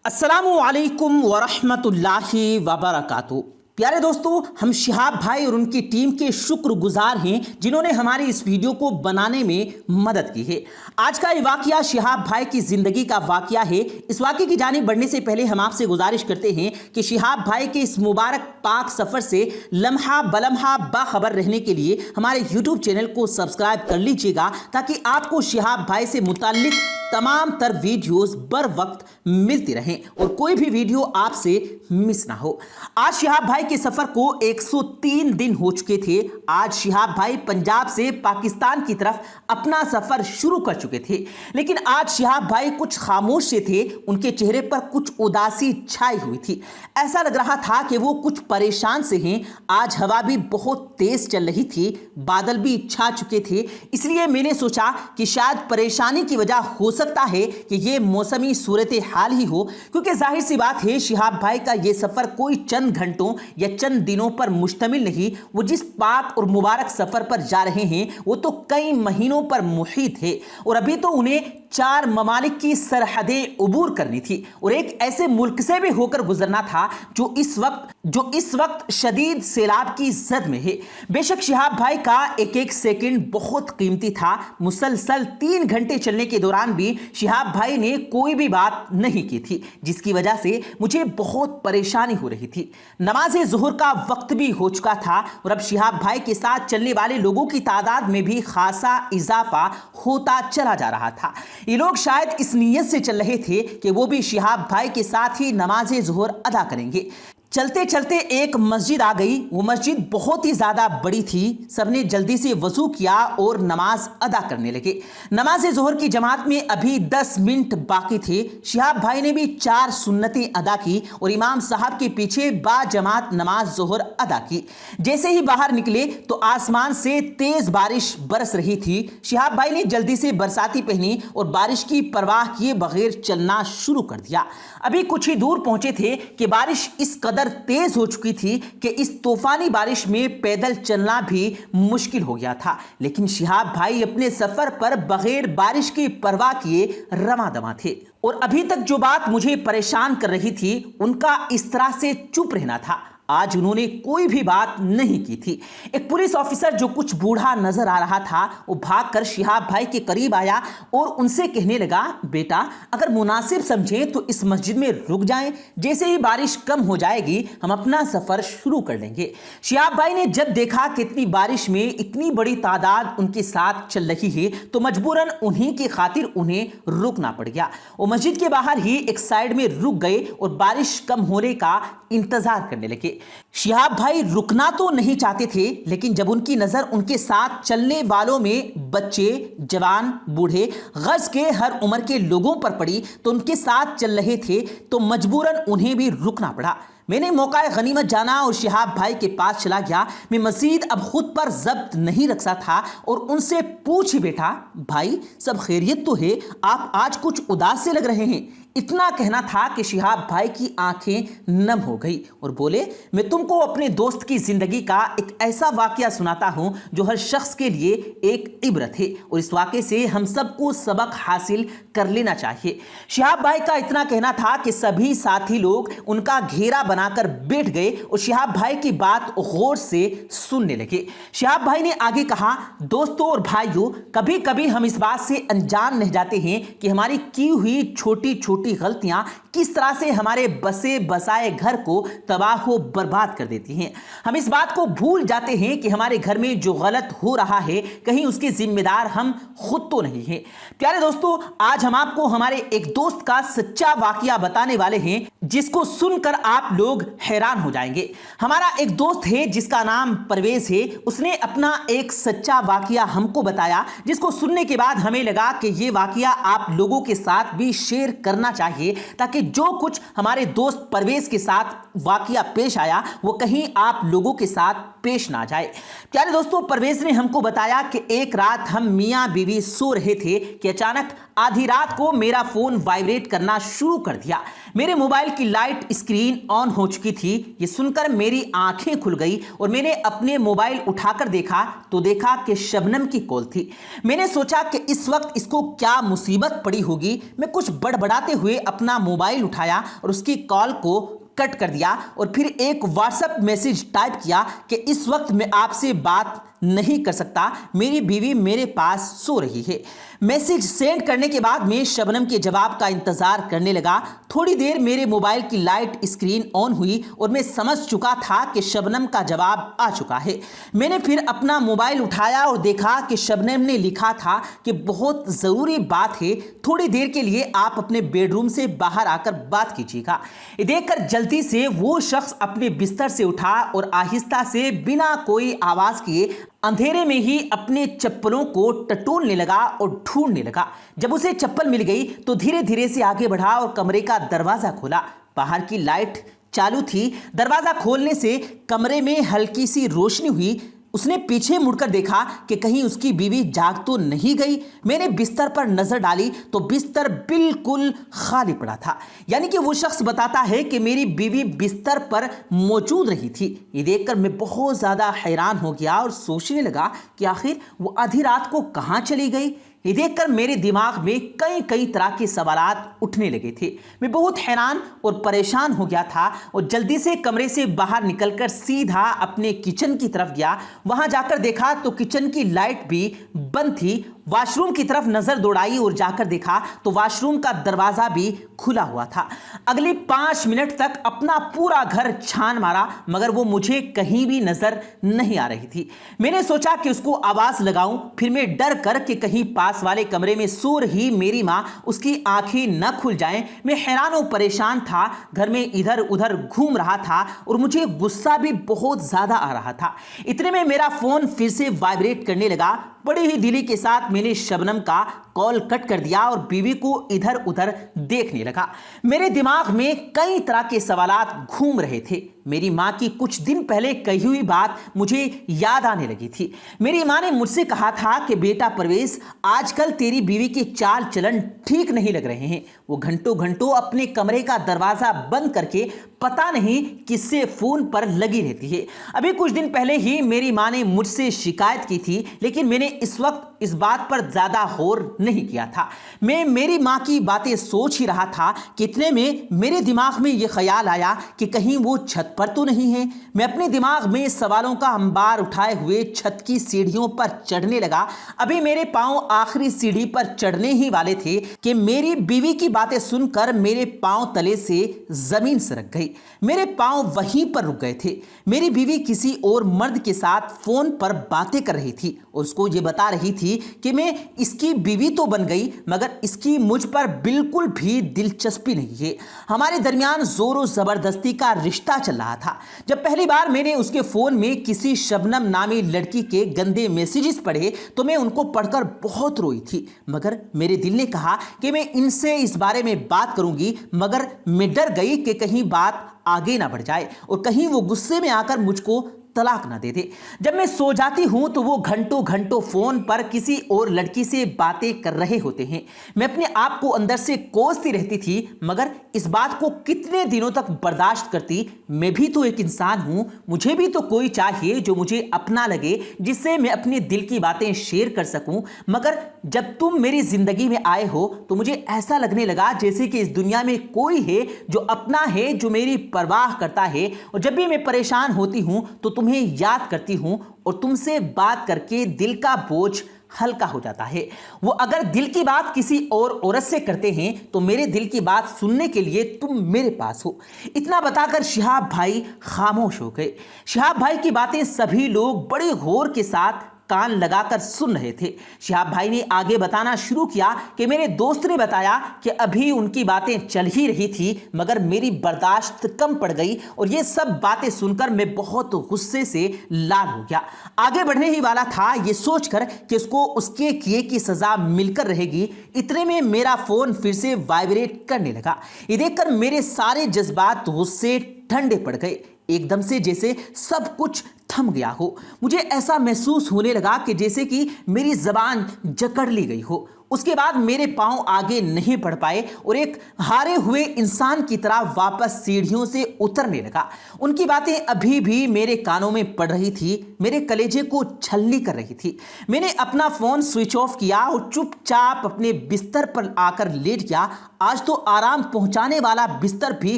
अस्सलामुअलैकुम वरहमतुल्लाहि वबरकातुहू। प्यारे दोस्तों, हम शिहाब भाई और उनकी टीम के शुक्रगुजार हैं जिन्होंने हमारी इस वीडियो को बनाने में मदद की है। आज का ये वाकया शिहाब भाई की ज़िंदगी का वाकया है। इस वाकये की जानिब बढ़ने से पहले हम आपसे गुजारिश करते हैं कि शिहाब भाई के इस मुबारक पाक सफ़र से लम्हा बलम्हा बाखबर रहने के लिए हमारे यूट्यूब चैनल को सब्सक्राइब कर लीजिएगा, ताकि आपको शिहाब भाई से मुताल्लिक तमाम तर वीडियोस बर वक्त मिलती रहें और कोई भी वीडियो आपसे मिस ना हो। आज शिहाब भाई के सफर को 103 दिन हो चुके थे। आज शिहाब भाई पंजाब से पाकिस्तान की तरफ अपना सफर शुरू कर चुके थे, लेकिन आज शिहाब भाई कुछ खामोश से थे। उनके चेहरे पर कुछ उदासी छाई हुई थी। ऐसा लग रहा था कि वो कुछ परेशान से हैं। आज हवा भी बहुत तेज चल रही थी, बादल भी छा चुके थे। इसलिए मैंने सोचा कि शायद परेशानी की वजह हो सकता है कि ये मौसमी सूरत हाल ही हो, क्योंकि जाहिर सी बात है शिहाब भाई का ये सफर कोई चंद घंटों या चंद दिनों पर मुश्तमिल नहीं। वो जिस पाक और मुबारक सफर पर जा रहे हैं वो तो कई महीनों पर मुहित है, और अभी तो उन्हें 4 ममालिक की सरहदें उबूर करनी थी और एक ऐसे मुल्क से भी होकर गुजरना था जो इस वक्त शदीद सैलाब की जद में है। बेशक शिहाब भाई का एक एक सेकंड बहुत कीमती था। मुसलसल 3 घंटे चलने के दौरान भी शिहाब भाई ने कोई भी बात नहीं की थी, जिसकी वजह से मुझे बहुत परेशानी हो रही थी। नमाज ज़ुहर का वक्त भी हो चुका था और अब शिहाब भाई के साथ चलने वाले लोगों की तादाद में भी खासा इजाफा होता चला जा रहा था। ये लोग शायद इस नीयत से चल रहे थे कि वो भी शिहाब भाई के साथ ही नमाज ज़ुहर अदा करेंगे। चलते चलते एक मस्जिद आ गई। वो मस्जिद बहुत ही ज़्यादा बड़ी थी। सबने जल्दी से वज़ू किया और नमाज अदा करने लगे। नमाज ज़ुहर की जमात में अभी 10 मिनट बाकी थे। शिहाब भाई ने भी 4 सुन्नतें अदा की और इमाम साहब के पीछे बाजमात नमाज ज़ुहर अदा की। जैसे ही बाहर निकले तो आसमान से तेज़ बारिश बरस रही थी। शिहाब भाई ने जल्दी से बरसाती पहनी और बारिश की परवाह किए बगैर चलना शुरू कर दिया। अभी कुछ ही दूर पहुंचे थे कि बारिश इस कदर तेज हो चुकी थी कि इस तूफानी बारिश में पैदल चलना भी मुश्किल हो गया था। लेकिन शिहाब भाई अपने सफर पर बगैर बारिश की परवाह किए रवां-दवां थे। और अभी तक जो बात मुझे परेशान कर रही थी उनका इस तरह से चुप रहना था। आज उन्होंने कोई भी बात नहीं की थी। एक पुलिस ऑफिसर जो कुछ बूढ़ा नजर आ रहा था वो भागकर शिहाब भाई के करीब आया और उनसे कहने लगा, बेटा अगर मुनासिब समझें तो इस मस्जिद में रुक जाएं। जैसे ही बारिश कम हो जाएगी हम अपना सफर शुरू कर लेंगे। शिहाब भाई ने जब देखा कि इतनी बारिश में इतनी बड़ी तादाद उनके साथ चल रही है तो मजबूरन उन्हीं की खातिर उन्हें रुकना पड़ गया। वो मस्जिद के बाहर ही एक साइड में रुक गए और बारिश कम होने का इंतजार करने लगे। शिहाब भाई रुकना तो नहीं चाहते थे, लेकिन जब उनकी नजर उनके साथ चलने वालों में बच्चे, जवान, बूढ़े, गर्ज के हर उम्र के लोगों पर पड़ी तो उनके साथ चल रहे थे तो मजबूरन उन्हें भी रुकना पड़ा। मैंने मौका गनीमत जाना और शिहाब भाई के पास चला गया। मैं मजीद अब खुद पर जब्त नहीं रख सकता था और उनसे पूछ ही बैठा, भाई सब खैरियत तो है? आप आज कुछ उदास से लग रहे हैं। इतना कहना था कि शिहाब भाई की आंखें नम हो गई और बोले, मैं तुमको अपने दोस्त की जिंदगी का एक ऐसा वाकया सुनाता हूं जो हर शख्स के लिए एक इबरत है और इस वाकये से हम सबको सबक हासिल कर लेना चाहिए। शिहाब भाई का इतना कहना था कि सभी साथी लोग उनका घेरा बनाकर बैठ गए और शिहाब भाई की बात गौर से सुनने लगे। शिहाब भाई ने आगे कहा, दोस्तों और भाइयों, कभी कभी हम इस बात से अनजान रह जाते हैं कि हमारी की हुई छोटी छोटी गलतियां किस तरह से हमारे बसे बसाए घर को तबाह व बर्बाद कर देती हैं। हम इस बात को भूल जाते हैं कि हमारे घर में जो गलत हो रहा है कहीं उसके जिम्मेदार हम खुद तो नहीं हैं। प्यारे दोस्तों, आज हम आपको हमारे एक दोस्त का सच्चा वाकया बताने वाले हैं जिसको सुनकर आप लोग हैरान हो जाएंगे। हमारा एक दोस्त है जिसका नाम परवेज है। उसने अपना एक सच्चा वाकया हमको बताया, जिसको सुनने के बाद हमें लगा कि ये वाकया आप लोगों के साथ भी शेयर करना चाहिए, ताकि जो कुछ हमारे दोस्त परवेज के साथ वाकया पेश आया वो कहीं आप लोगों के साथ पेश ना जाए। प्यारे दोस्तों, परवेज ने हमको बताया कि एक रात हम मियाँ बीवी सो रहे थे कि अचानक आधी रात को मेरा फोन वाइब्रेट करना शुरू कर दिया। मेरे मोबाइल की लाइट स्क्रीन ऑन हो चुकी थी। ये सुनकर मेरी आंखें खुल गई और मैंने अपने मोबाइल उठाकर देखा तो देखा कि शबनम की कॉल थी। मैंने सोचा कि इस वक्त इसको क्या मुसीबत पड़ी होगी। मैं कुछ बड़बड़ाते हुए अपना मोबाइल मोबाइल उठाया और उसकी कॉल को कट कर दिया और फिर एक व्हाट्सएप मैसेज टाइप किया कि इस वक्त मैं आपसे बात नहीं कर सकता, मेरी बीवी मेरे पास सो रही है। मैसेज सेंड करने के बाद मैं शबनम के जवाब का इंतजार करने लगा। थोड़ी देर मेरे मोबाइल की लाइट स्क्रीन ऑन हुई और मैं समझ चुका था कि शबनम का जवाब आ चुका है। मैंने फिर अपना मोबाइल उठाया और देखा कि शबनम ने लिखा था कि बहुत ज़रूरी बात है, थोड़ी देर के लिए आप अपने बेडरूम से बाहर आकर बात कीजिएगा। देखकर जल्दी से वो शख्स अपने बिस्तर से उठा और आहिस्ता से बिना कोई आवाज़ किए अंधेरे में ही अपने चप्पलों को टटोलने लगा और ढूंढने लगा। जब उसे चप्पल मिल गई तो धीरे धीरे से आगे बढ़ा और कमरे का दरवाजा खोला। बाहर की लाइट चालू थी। दरवाजा खोलने से कमरे में हल्की सी रोशनी हुई। उसने पीछे मुड़कर देखा कि कहीं उसकी बीवी जाग तो नहीं गई। मैंने बिस्तर पर नजर डाली तो बिस्तर बिल्कुल खाली पड़ा था, यानी कि वो शख्स बताता है कि मेरी बीवी बिस्तर पर मौजूद रही थी। ये देखकर मैं बहुत ज़्यादा हैरान हो गया और सोचने लगा कि आखिर वो आधी रात को कहाँ चली गई। ये देखकर मेरे दिमाग में कई तरह के सवालात उठने लगे थे। मैं बहुत हैरान और परेशान हो गया था और जल्दी से कमरे से बाहर निकलकर सीधा अपने किचन की तरफ गया। वहां जाकर देखा तो किचन की लाइट भी बंद थी। वॉशरूम की तरफ नजर दौड़ाई और जाकर देखा तो वॉशरूम का दरवाजा भी खुला हुआ था। अगले 5 मिनट तक अपना पूरा घर छान मारा मगर वो मुझे कहीं भी नजर नहीं आ रही थी। मैंने सोचा कि उसको आवाज लगाऊं, फिर मैं डर कर कि कहीं पास वाले कमरे में सो रही मेरी माँ उसकी आंखें न खुल जाएं। मैं हैरान और परेशान था, घर में इधर उधर घूम रहा था और मुझे गुस्सा भी बहुत ज्यादा आ रहा था। इतने में मेरा फोन फिर से वाइब्रेट करने लगा। बड़ी ही दिली के साथ मैंने शबनम का कॉल कट कर दिया और बीवी को इधर उधर देखने लगा। मेरे दिमाग में कई तरह के सवालात घूम रहे थे। मेरी माँ की कुछ दिन पहले कही हुई बात मुझे याद आने लगी थी। मेरी माँ ने मुझसे कहा था कि बेटा परवेज, आजकल तेरी बीवी के चाल चलन ठीक नहीं लग रहे हैं। वो घंटों घंटों अपने कमरे का दरवाजा बंद करके पता नहीं किससे फोन पर लगी रहती है। अभी कुछ दिन पहले ही मेरी माँ ने मुझसे शिकायत की थी, लेकिन मैंने इस वक्त इस बात पर ज्यादा गौर नहीं किया था। मैं मेरी माँ की बातें सोच ही रहा था कि इतने में मेरे दिमाग में यह ख्याल आया कि कहीं वो छत पर तो नहीं है। मैं अपने दिमाग में सवालों का अंबार उठाए हुए छत की सीढ़ियों पर चढ़ने लगा। अभी मेरे पांव आखिरी सीढ़ी पर चढ़ने ही वाले थे कि मेरी बीवी की बातें सुनकर मेरे पांव तले से जमीन सरक गई। मेरे पांव वहीं पर रुक गए थे। मेरी बीवी किसी और मर्द के साथ फोन पर बातें कर रही थी और उसको ये बता रही थी कि मैं इसकी बीवी तो बन गई मगर इसकी मुझ पर बिल्कुल भी दिलचस्पी नहीं है। हमारे दरमियान जोरों जबरदस्ती का रिश्ता चल रहा था। जब पहली बार मैंने उसके फोन में किसी शबनम नामी लड़की के गंदे मैसेजेस पढ़े तो मैं उनको पढ़कर बहुत रोई थी, मगर मेरे दिल ने कहा कि मैं इनसे इस बारे में बात करूंगी, मगर मैं डर गई कि कहीं बात आगे ना बढ़ जाए और कहीं वो गुस्से में आकर मुझको तलाक ना दे दे। जब मैं सो जाती हूं तो वो घंटों घंटों फोन पर किसी और लड़की से बातें कर रहे होते हैं। मैं अपने आप को अंदर से कोसती रहती थी, मगर इस बात को कितने दिनों तक बर्दाश्त करती। मैं भी तो एक इंसान हूं, मुझे भी तो कोई चाहिए जो मुझे अपना लगे, जिससे मैं अपने दिल की बातें शेयर कर सकूं। मगर जब तुम मेरी जिंदगी में आए हो तो मुझे ऐसा लगने लगा जैसे कि इस दुनिया में कोई है जो अपना है, जो मेरी परवाह करता है। और जब भी मैं परेशान होती हूं तो तुम्हें याद करती हूं और तुमसे बात करके दिल का बोझ हल्का हो जाता है। वो अगर दिल की बात किसी और औरत से करते हैं तो मेरे दिल की बात सुनने के लिए तुम मेरे पास हो। इतना बताकर शिहाब भाई खामोश हो गए। शिहाब भाई की बातें सभी लोग बड़े गौर के साथ कान लगाकर सुन रहे थे। शिहाब भाई ने आगे बताना शुरू किया कि मेरे दोस्त ने बताया कि अभी उनकी बातें चल ही रही थी, मगर मेरी बर्दाश्त कम पड़ गई और ये सब बातें सुनकर मैं बहुत गुस्से से लाल हो गया। आगे बढ़ने ही वाला था ये सोचकर कि उसको उसके किए की सजा मिलकर रहेगी। इतने में मेरा फोन फिर से वाइब्रेट करने लगा। ये देखकर मेरे सारे जज्बात गुस्से ठंडे पड़ गए। एकदम से जैसे सब कुछ थम गया हो। मुझे ऐसा महसूस होने लगा कि जैसे कि मेरी जबान जकड़ ली गई हो। उसके बाद मेरे पांव आगे नहीं बढ़ पाए और एक हारे हुए इंसान की तरह वापस सीढ़ियों से उतरने लगा। उनकी बातें अभी भी मेरे कानों में पड़ रही थी, मेरे कलेजे को छलनी कर रही थी। मैंने अपना फोन स्विच ऑफ किया और चुपचाप अपने बिस्तर पर आकर लेट गया। आज तो आराम पहुंचाने वाला बिस्तर भी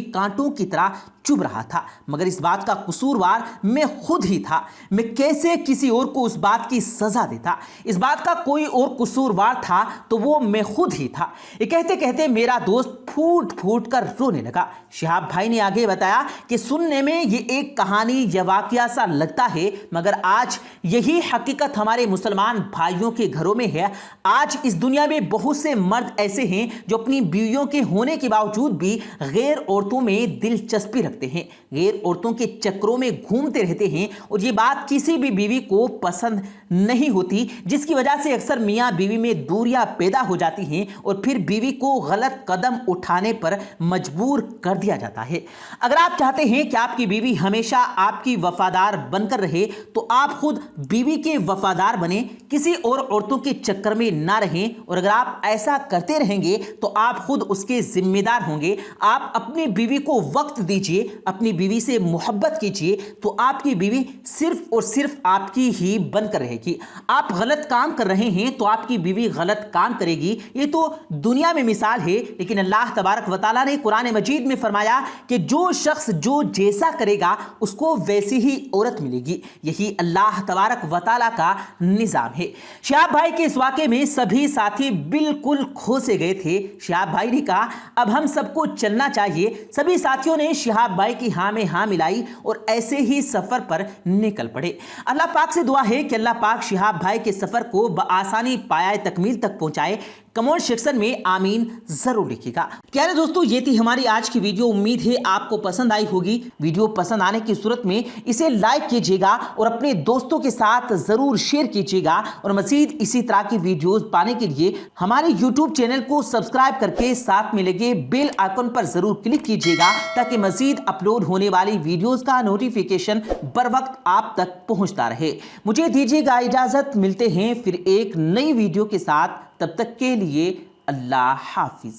कांटों की तरह चुभ रहा था, मगर इस बात का कसूरवार मैं खुद ही था। मैं कैसे किसी और को उस बात की सजा देता? इस बात का कोई और कसूरवार था तो वो मैं खुद ही था। ये कहते कहते मेरा दोस्त फूट फूट कर रोने लगा। शिहाब भाई ने आगे बताया कि सुनने में ये एक कहानी या वाकया सा लगता है, मगर आज यही हकीकत हमारे मुसलमान भाइयों के घरों में है। आज इस दुनिया में बहुत से मर्द ऐसे हैं जो अपनी बीवियों के होने के बावजूद भी गैर औरतों में दिलचस्पी रखते हैं, गैर औरतों के चक्करों में घूमते रहते हैं, और ये बात किसी भी बीवी को पसंद नहीं होती, जिसकी वजह से अक्सर मियां बीवी में दूरियां पैदा हो जाती हैं और फिर बीवी को गलत कदम उठाने पर मजबूर कर दिया जाता है। अगर आप चाहते हैं कि आपकी बीवी हमेशा आपकी वफादार बनकर रहे तो आप खुद बीवी के वफादार बने, किसी और औरतों के चक्कर में ना रहें, और अगर आप ऐसा करते रहेंगे तो आप खुद उसके जिम्मेदार होंगे। आप अपनी बीवी को वक्त दीजिए, अपनी बीवी से मोहब्बत कीजिए, तो आपकी बीवी सिर्फ और सिर्फ आपकी ही बनकर रहेगी। आप गलत काम कर रहे हैं तो आपकी बीवी गलत काम करेगी। ये तो दुनिया में मिसाल है, लेकिन अल्लाह तबारक व तआला ने कुरान मजीद में फरमाया कि जो शख्स जो जैसा करेगा उसको वैसी ही औरत मिलेगी। यही अल्लाह तबारक व तआला का निजाम है। शिहाब भाई के इस वाक़े में सभी साथी बिल्कुल खो से गए थे। शिहाब भाई ने कहा अब हम सबको चलना चाहिए। सभी साथियों ने शिहाब भाई की हाँ में हाँ मिलाई और ऐसे ही सफर पर निकल पड़े। अल्लाह पाक से दुआ है कि अल्लाह पाक शिहाब भाई के सफर को बआसानी पाया तकमील तक पहुंचाए। कमेंट सेक्शन में आमीन जरूर लिखिएगा। प्यारे दोस्तों, ये थी हमारी आज की वीडियो। उम्मीद है आपको पसंद आई होगी। वीडियो पसंद आने की सूरत में इसे लाइक कीजिएगा और अपने दोस्तों के साथ जरूर शेयर कीजिएगा, और मजीद इसी तरह की वीडियोस पाने के लिए हमारे यूट्यूब चैनल को सब्सक्राइब करके साथ में लगे बेल आइकन पर जरूर क्लिक कीजिएगा, ताकि मजीद अपलोड होने वाली वीडियोस का नोटिफिकेशन बर वक्त आप तक पहुंचता रहे। मुझे दीजिएगा इजाजत, मिलते हैं फिर एक नई वीडियो के साथ। तब तक के लिए अल्लाह हाफिज।